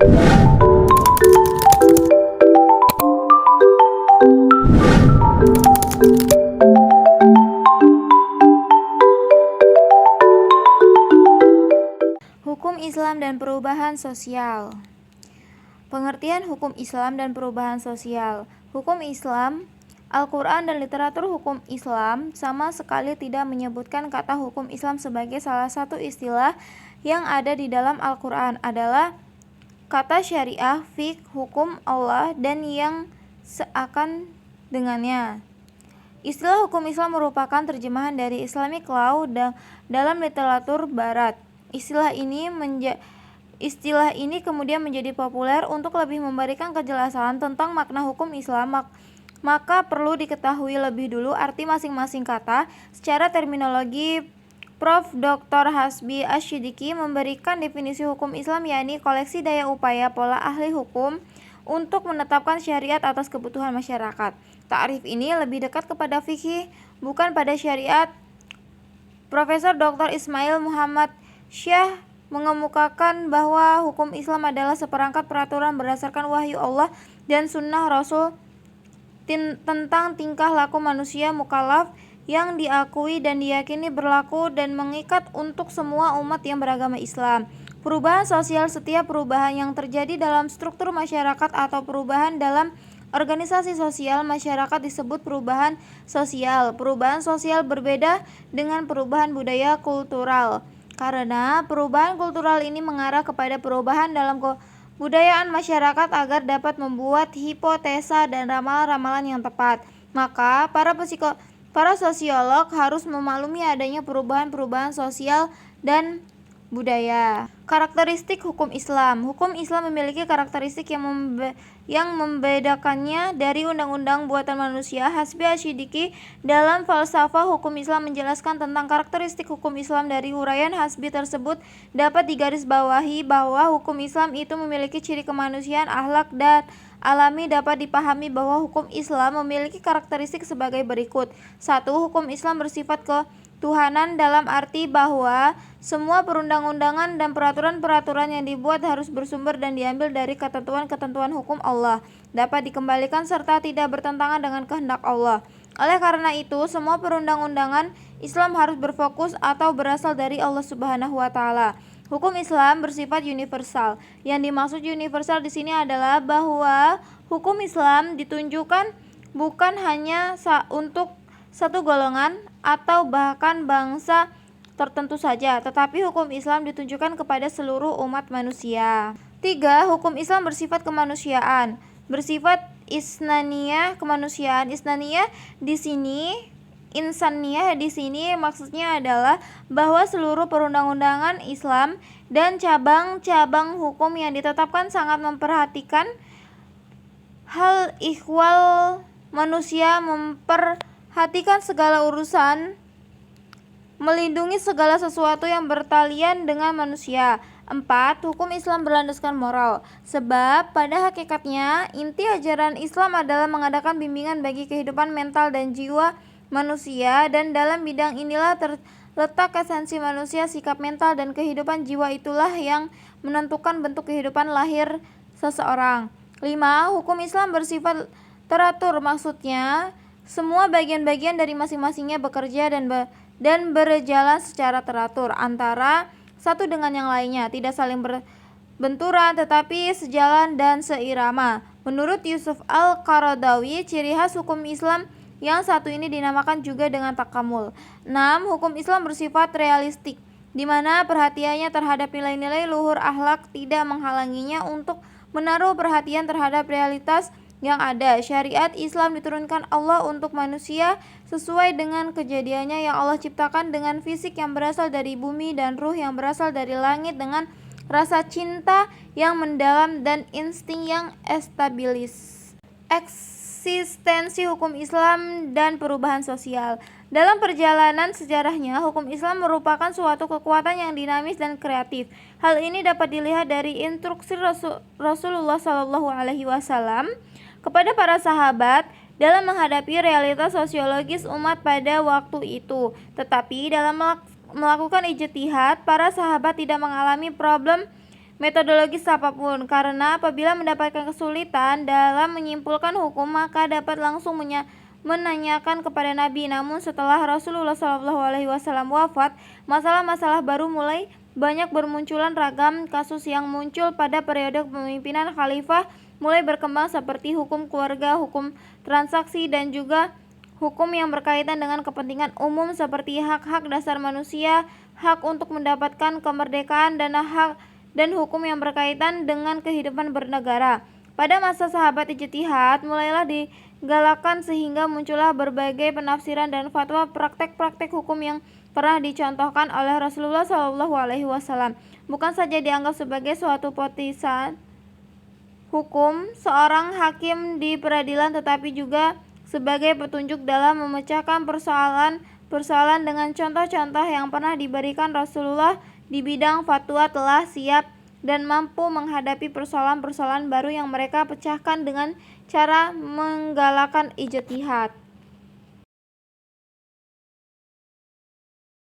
Hukum Islam dan perubahan sosial. Pengertian hukum Islam dan perubahan sosial. Hukum Islam, Al-Quran dan literatur hukum Islam sama sekali tidak menyebutkan kata hukum Islam sebagai salah satu istilah yang ada di dalam Al-Quran adalah kata syariah, fiqh, hukum Allah, dan yang seakan dengannya. Istilah hukum Islam merupakan terjemahan dari Islamic law dalam literatur barat. Istilah ini kemudian menjadi populer untuk lebih memberikan kejelasan tentang makna hukum Islam. Maka perlu diketahui lebih dulu arti masing-masing kata. Secara terminologi, Prof. Dr. Hasbi Ash-Shidiki memberikan definisi hukum Islam, yakni koleksi daya upaya pola ahli hukum untuk menetapkan syariat atas kebutuhan masyarakat. Ta'rif ini lebih dekat kepada fikih, bukan pada syariat. Profesor Dr. Ismail Muhammad Syah mengemukakan bahwa hukum Islam adalah seperangkat peraturan berdasarkan wahyu Allah dan sunnah Rasul tentang tingkah laku manusia mukallaf yang diakui dan diyakini berlaku dan mengikat untuk semua umat yang beragama Islam. Perubahan sosial, setiap perubahan yang terjadi dalam struktur masyarakat atau perubahan dalam organisasi sosial masyarakat disebut perubahan sosial. Perubahan sosial berbeda dengan perubahan budaya kultural, karena perubahan kultural ini mengarah kepada perubahan dalam kebudayaan masyarakat agar dapat membuat hipotesa dan ramalan-ramalan yang tepat. Maka para sosiolog harus memaklumi adanya perubahan-perubahan sosial dan budaya. Karakteristik hukum Islam. Hukum Islam memiliki karakteristik yang membedakannya dari undang-undang buatan manusia. Hasbi Ash-Shidiki dalam Falsafah Hukum Islam menjelaskan tentang karakteristik hukum Islam. Dari uraian Hasbi tersebut dapat digarisbawahi bahwa hukum Islam itu memiliki ciri kemanusiaan, akhlak, dan alami. Dapat dipahami bahwa hukum Islam memiliki karakteristik sebagai berikut. 1. Hukum Islam bersifat ketuhanan dalam arti bahwa semua perundang-undangan dan peraturan-peraturan yang dibuat harus bersumber dan diambil dari ketentuan-ketentuan hukum Allah, dapat dikembalikan serta tidak bertentangan dengan kehendak Allah. Oleh karena itu, semua perundang-undangan Islam harus berfokus atau berasal dari Allah Subhanahu wa taala. Hukum Islam bersifat universal. Yang dimaksud universal di sini adalah bahwa hukum Islam ditunjukkan bukan hanya untuk satu golongan atau bahkan bangsa tertentu saja, tetapi hukum Islam ditunjukkan kepada seluruh umat manusia. 3. Hukum Islam bersifat kemanusiaan, bersifat isnaniyah, kemanusiaan. Isnaniyah di sini, insaniyah di sini maksudnya adalah bahwa seluruh perundang-undangan Islam dan cabang-cabang hukum yang ditetapkan sangat memperhatikan hal ihwal manusia, memperhatikan segala urusan, melindungi segala sesuatu yang bertalian dengan manusia. 4. Hukum Islam berlandaskan moral, sebab pada hakikatnya inti ajaran Islam adalah mengadakan bimbingan bagi kehidupan mental dan jiwa manusia, dan dalam bidang inilah terletak esensi manusia. Sikap mental dan kehidupan jiwa itulah yang menentukan bentuk kehidupan lahir seseorang. 5. Hukum Islam bersifat teratur, maksudnya semua bagian-bagian dari masing-masingnya bekerja dan berjalan secara teratur antara satu dengan yang lainnya, tidak saling berbenturan tetapi sejalan dan seirama. Menurut Yusuf Al-Qaradawi, ciri khas hukum Islam yang satu ini dinamakan juga dengan takamul. 6. Hukum Islam bersifat realistik, di mana perhatiannya terhadap nilai-nilai luhur akhlak tidak menghalanginya untuk menaruh perhatian terhadap realitas yang ada. Syariat Islam diturunkan Allah untuk manusia sesuai dengan kejadiannya yang Allah ciptakan dengan fisik yang berasal dari bumi dan ruh yang berasal dari langit dengan rasa cinta yang mendalam dan insting yang estabilis. Eksistensi hukum Islam dan perubahan sosial. Dalam perjalanan sejarahnya, hukum Islam merupakan suatu kekuatan yang dinamis dan kreatif. Hal ini dapat dilihat dari instruksi Rasulullah SAW kepada para sahabat dalam menghadapi realitas sosiologis umat pada waktu itu. Tetapi dalam melakukan ijtihad, para sahabat tidak mengalami problem metodologis apapun, karena apabila mendapatkan kesulitan dalam menyimpulkan hukum maka dapat langsung menanyakan kepada Nabi. Namun setelah Rasulullah SAW wafat, masalah-masalah baru mulai banyak bermunculan. Ragam kasus yang muncul pada periode kepemimpinan khalifah mulai berkembang seperti hukum keluarga, hukum transaksi, dan juga hukum yang berkaitan dengan kepentingan umum seperti hak-hak dasar manusia, hak untuk mendapatkan kemerdekaan, dan hukum yang berkaitan dengan kehidupan bernegara. Pada masa sahabat ijtihad mulailah digalakan sehingga muncullah berbagai penafsiran dan fatwa praktek-praktek hukum yang pernah dicontohkan oleh Rasulullah SAW. Bukan saja dianggap sebagai suatu potisan hukum seorang hakim di peradilan, tetapi juga sebagai petunjuk dalam memecahkan persoalan dengan contoh-contoh yang pernah diberikan Rasulullah di bidang fatwa telah siap dan mampu menghadapi persoalan-persoalan baru yang mereka pecahkan dengan cara menggalakkan ijtihad.